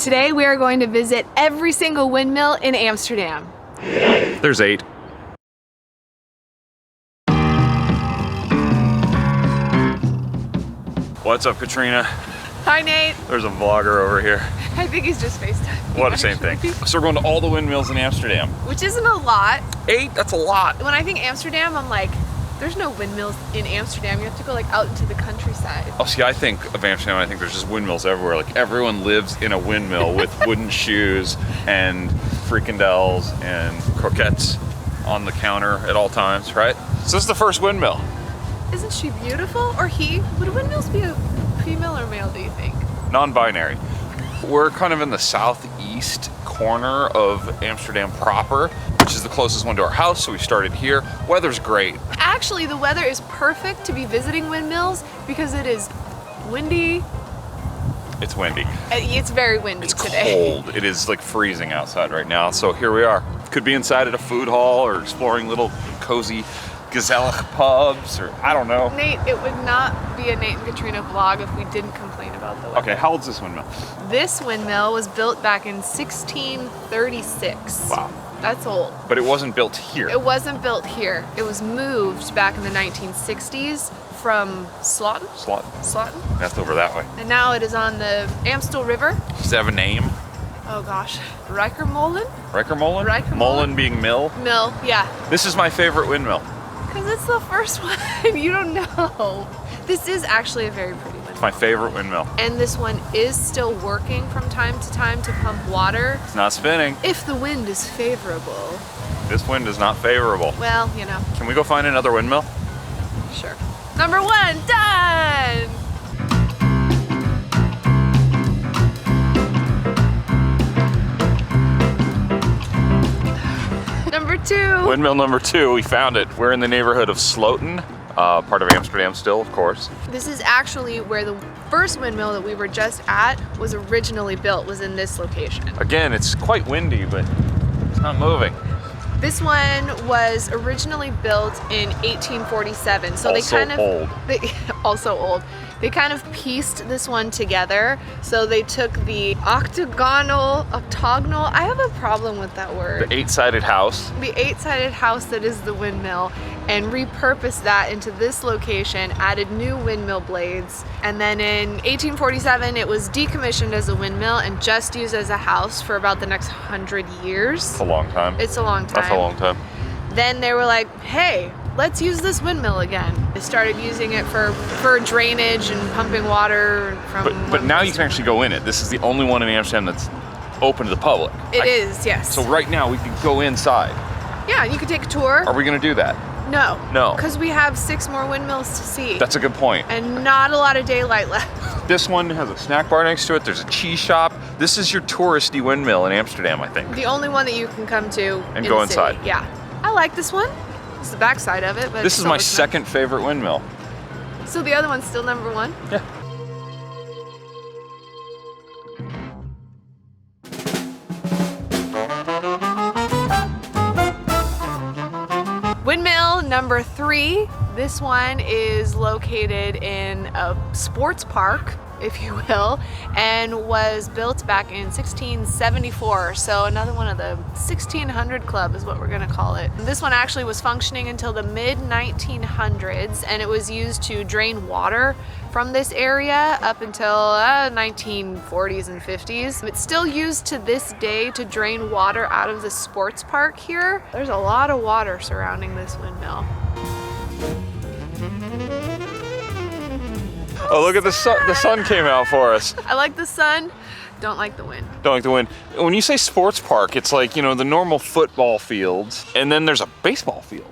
Today we are going to visit every single windmill in Amsterdam. There's 8. What's up, Katrina? Hi, Nate. There's a vlogger over here. I think he's just FaceTime. What a same thing. So we're going to all the windmills in Amsterdam. Which isn't a lot. 8? That's a lot. When I think Amsterdam, I'm like, there's no windmills in Amsterdam. You have to go like out into the countryside. Oh, see, I think of Amsterdam, I think there's just windmills everywhere. Like everyone lives in a windmill with wooden shoes and frikandels and croquettes on the counter at all times, right? So this is the first windmill. Isn't she beautiful? Or he? Would windmills be a female or male, do you think? Non-binary. We're kind of in the southeast corner of Amsterdam proper, which is the closest one to our house, so we started here. Weather's great. Actually, the weather is perfect to be visiting windmills because it is windy. It's windy. It's very windy today. It's cold. It is like freezing outside right now, so here we are. Could be inside at a food hall or exploring little cozy gezellig pubs, or I don't know. Nate, it would not be a Nate and Katrina vlog if we didn't complain about the weather. Okay, how old's this windmill? This windmill was built back in 1636. Wow. That's old. But it wasn't built here. It wasn't built here. It was moved back in the 1960s from Sloten. Sloten? That's over that way. And now it is on the Amstel River. Does it have a name? Oh gosh, Rijkermolen? Rijkermolen? Rijkermolen? Molen being mill? Mill, yeah. This is my favorite windmill. Because it's the first one. You don't know. This is actually a very pretty windmill. It's my favorite windmill. And this one is still working from time to time to pump water. It's not spinning. If the wind is favorable. This wind is not favorable. Well, you know. Can we go find another windmill? Sure. Number 1, done! Number 2. Windmill number 2, we found it. We're in the neighborhood of Sloten, part of Amsterdam still, of course. This is actually where the first windmill that we were just at was originally built, was in this location. Again, it's quite windy, but it's not moving. This one was originally built in 1847, so Also also old. They kind of pieced this one together. So they took the octagonal, I have a problem with that word. The 8-sided house. The 8-sided house that is the windmill, and repurposed that into this location, added new windmill blades. And then in 1847, it was decommissioned as a windmill and just used as a house for about the next 100 years. It's a long time. It's a long time. That's a long time. Then they were like, hey, let's use this windmill again. They started using it for drainage and pumping water from... But now you can actually go in it. This is the only one in Amsterdam that's open to the public. It is, yes. So right now we can go inside. Yeah, you could take a tour. Are we gonna do that? No. No. Because we have 6 more windmills to see. That's a good point. And not a lot of daylight left. This one has a snack bar next to it. There's a cheese shop. This is your touristy windmill in Amsterdam, I think. The only one that you can come to and go inside. Yeah. I like this one. This is the back side of it, but this is my second favorite windmill. So the other one's still number 1? Yeah. Windmill number 3. This one is located in a sports park, if you will, and was built back in 1674. So another one of the 1600 club is what we're gonna call it. This one actually was functioning until the mid-1900s, and it was used to drain water from this area up until 1940s and 50s. It's still used to this day to drain water out of the sports park here. There's a lot of water surrounding this windmill. Oh, look at the sun. The sun came out for us. I like the sun, don't like the wind. Don't like the wind. When you say sports park, it's like, you know, the normal football fields, and then there's a baseball field.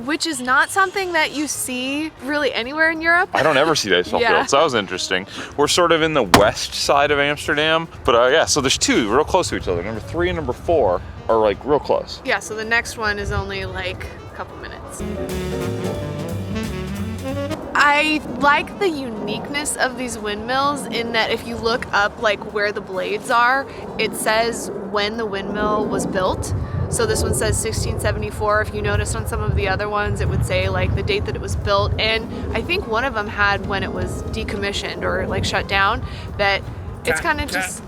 Which is not something that you see really anywhere in Europe. I don't ever see baseball fields. That was interesting. We're sort of in the west side of Amsterdam, but yeah, so there's 2 real close to each other. Number 3 and number 4 are like real close. Yeah, so the next one is only like a couple minutes. I like the uniqueness of these windmills in that if you look up like where the blades are, it says when the windmill was built. So this one says 1674. If you noticed on some of the other ones, it would say like the date that it was built. And I think one of them had when it was decommissioned or like shut down, that it's kind of just...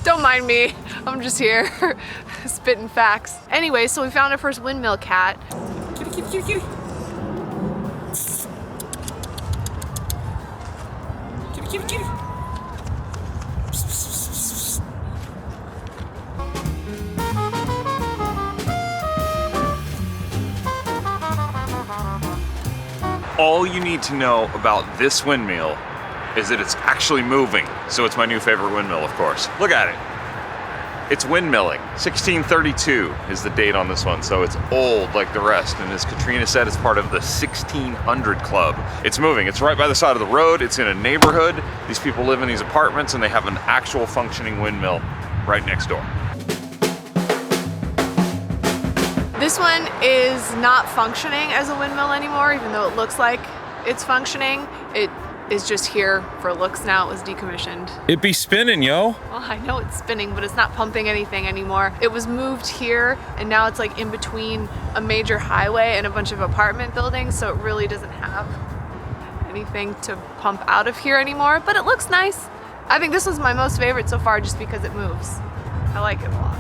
Don't mind me, I'm just here spitting facts. Anyway, so we found our first windmill cat. Kitty, kitty, kitty, kitty. Kitty, kitty, kitty. All you need to know about this windmill is that it's actually moving. So it's my new favorite windmill, of course. Look at it. It's windmilling. 1632 is the date on this one, so it's old like the rest. And as Katrina said, it's part of the 1600 Club. It's moving. It's right by the side of the road. It's in a neighborhood. These people live in these apartments and they have an actual functioning windmill right next door. This one is not functioning as a windmill anymore, even though it looks like it's functioning. It is just here for looks now. It was decommissioned. It be spinning, yo. Well, I know it's spinning, but it's not pumping anything anymore. It was moved here, and now it's like in between a major highway and a bunch of apartment buildings, so it really doesn't have anything to pump out of here anymore, but it looks nice. I think this was my most favorite so far just because it moves. I like it a lot.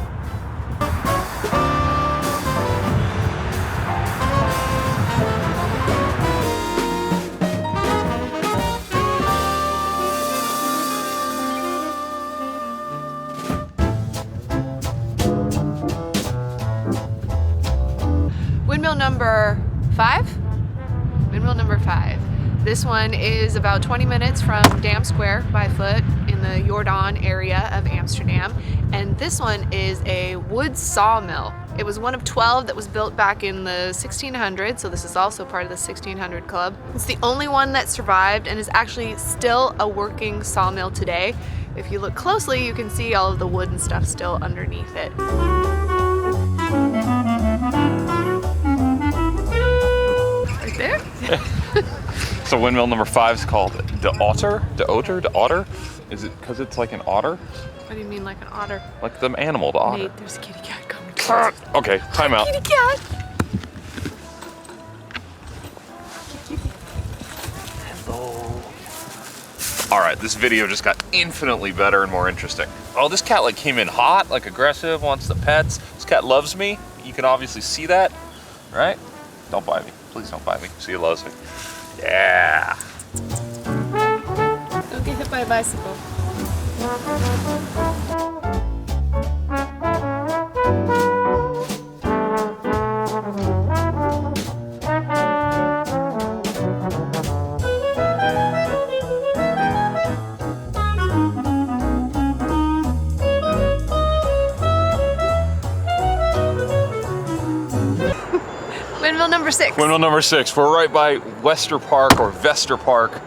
Windmill number 5? Windmill number 5. This one is about 20 minutes from Dam Square by foot in the Jordan area of Amsterdam. And this one is a wood sawmill. It was one of 12 that was built back in the 1600s, so this is also part of the 1600 Club. It's the only one that survived and is actually still a working sawmill today. If you look closely, you can see all of the wood and stuff still underneath it. There? So windmill number 5 is called the Otter? The Otter? Is it because it's like an otter? What do you mean like an otter? Like the animal, the otter. Nate, there's a kitty cat coming. Okay, time out. Kitty cat! Hello. All right, this video just got infinitely better and more interesting. Oh, this cat like came in hot, like aggressive, wants the pets. This cat loves me. You can obviously see that, right? Don't bite me. Please don't bite me. See, he loves me. Yeah. Don't get hit by a bicycle. Windmill number 6. Windmill number 6. We're right by Wester Park, or Vester Park,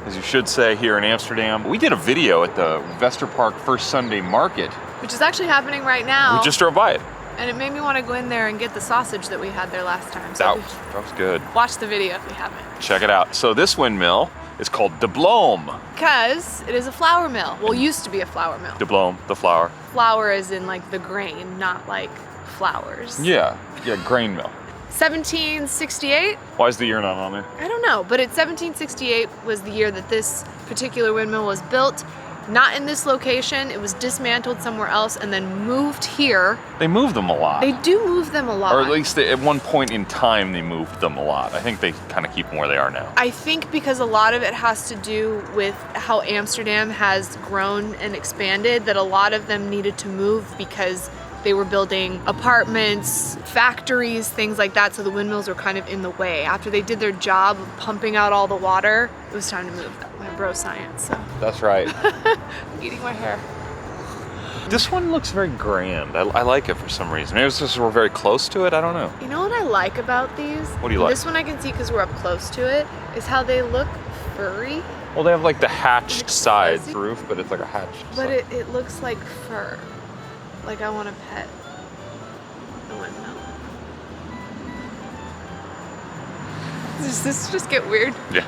as you should say, here in Amsterdam. We did a video at the Vester Park First Sunday Market. Which is actually happening right now. We just drove by it. And it made me want to go in there and get the sausage that we had there last time. So That was good. watch the video if you haven't. Check it out. So this windmill is called De Bloem. Because it is a flour mill. Well, used to be a flour mill. De Bloem, the flour. Flour is in like the grain, not like flowers. Yeah, grain mill. 1768? Why is the year not on there? I don't know, but 1768 was the year that this particular windmill was built. Not in this location, it was dismantled somewhere else and then moved here. They move them a lot. They do move them a lot. Or at least at one point in time they moved them a lot. I think they kind of keep them where they are now. I think because a lot of it has to do with how Amsterdam has grown and expanded, that a lot of them needed to move because they were building apartments, factories, things like that, so the windmills were kind of in the way. After they did their job of pumping out all the water, it was time to move. My bro science, so. That's right. Eating my hair. This one looks very grand. I like it for some reason. Maybe it's just we're very close to it, I don't know. You know what I like about these? What do you like? This one I can see because we're up close to it, is how they look furry. Well, they have like the hatched Like side fuzzy. roof, but it's like a hatched But side. it looks like fur. Like I want to pet the windmill. Does this just get weird? Yeah.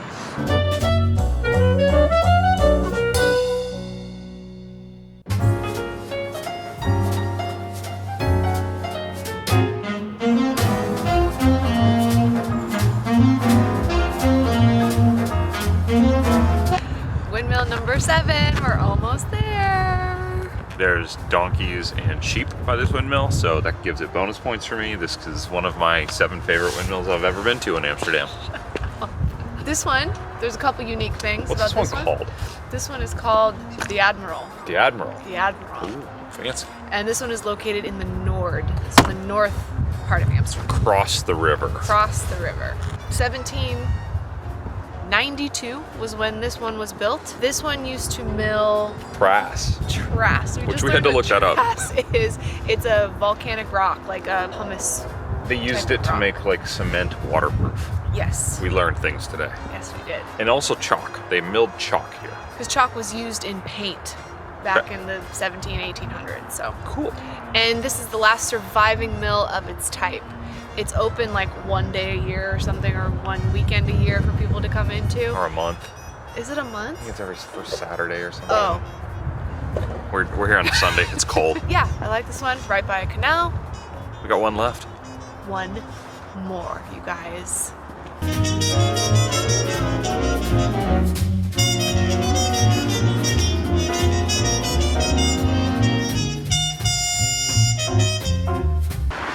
Windmill number Number 7, we're almost there. There's donkeys and sheep by this windmill, so that gives it bonus points for me. This is one of my 7 favorite windmills I've ever been to in Amsterdam. This one, there's a couple unique things What's about this one called? This one is called the Admiral. The Admiral. The Admiral. Ooh, fancy. And this one is located in the Nord, so the north part of Amsterdam. Across the river. Across the river. 1792 was when this one was built. This one used to mill Brass. trass. Which we had to look that up. Trass is, it's a volcanic rock, like a pumice. They used type it of to rock. make like cement waterproof. Yes. We learned things today. Yes, we did. And also chalk. They milled chalk here. Because chalk was used in paint back in the 1800s, so. Cool. And this is the last surviving mill of its type. It's open like one day a year or something, or one weekend a year for people to come into. Or a month. Is it a month? I think it's every first Saturday or something. Oh. We're here on a Sunday. It's cold. Yeah, I like this one. Right by a canal. We got one left. One more, you guys.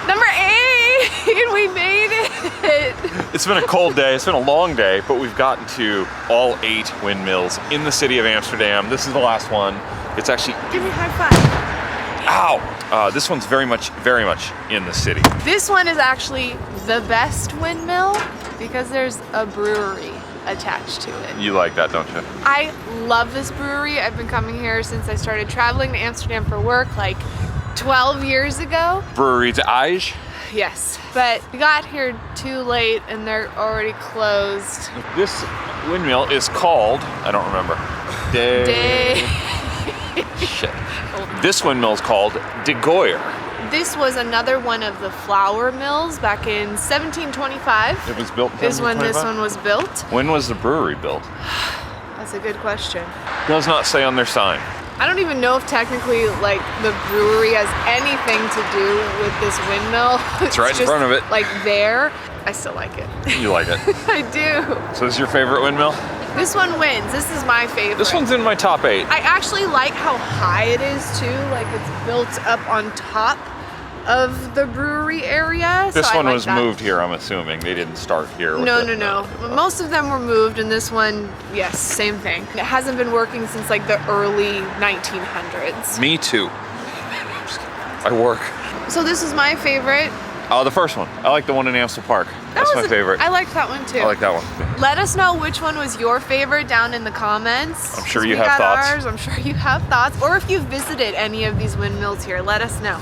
Number 8! We made it! It's been a cold day, it's been a long day, but we've gotten to all 8 windmills in the city of Amsterdam. This is the last one. It's actually, Give me a high five. ow! This one's very much in the city. This one is actually the best windmill because there's a brewery attached to it. You like that, don't you? I love this brewery. I've been coming here since I started traveling to Amsterdam for work like 12 years ago. Brewery to Ige. Yes, but we got here too late and they're already closed. This windmill is called, I don't remember. Shit. This windmill is called De Gooier. This was another one of the flour mills back in 1725. It was built in Is when this 1725? one was built. When was the brewery built? That's a good question. Does not say on their sign. I don't even know if technically like the brewery has anything to do with this windmill. It's right in just, front of it. Like there. I still like it. You like it. I do. So this is your favorite windmill? This one wins. This is my favorite. This one's in my top 8. I actually like how high it is too. Like it's built up on top of the brewery area. This so one I like was that. moved here, I'm assuming. They didn't start here. with No, the- no. Most of them were moved, and this one, yes, same thing. It hasn't been working since like the early 1900s. Me too. I work. So this is my favorite. Oh, the first one. I like the one in Amstel Park. That's my favorite. I liked that one too. I like that one. Let us know which one was your favorite down in the comments. I'm sure 'cause you we have got thoughts. Ours. I'm sure you have thoughts. Or if you've visited any of these windmills here, let us know.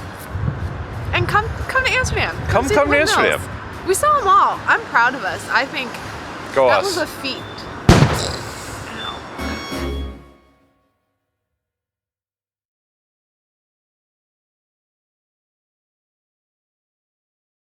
And come to Amsterdam. Come see the to windmills. Amsterdam. We saw them all. I'm proud of us. I think Go that us. was a feat.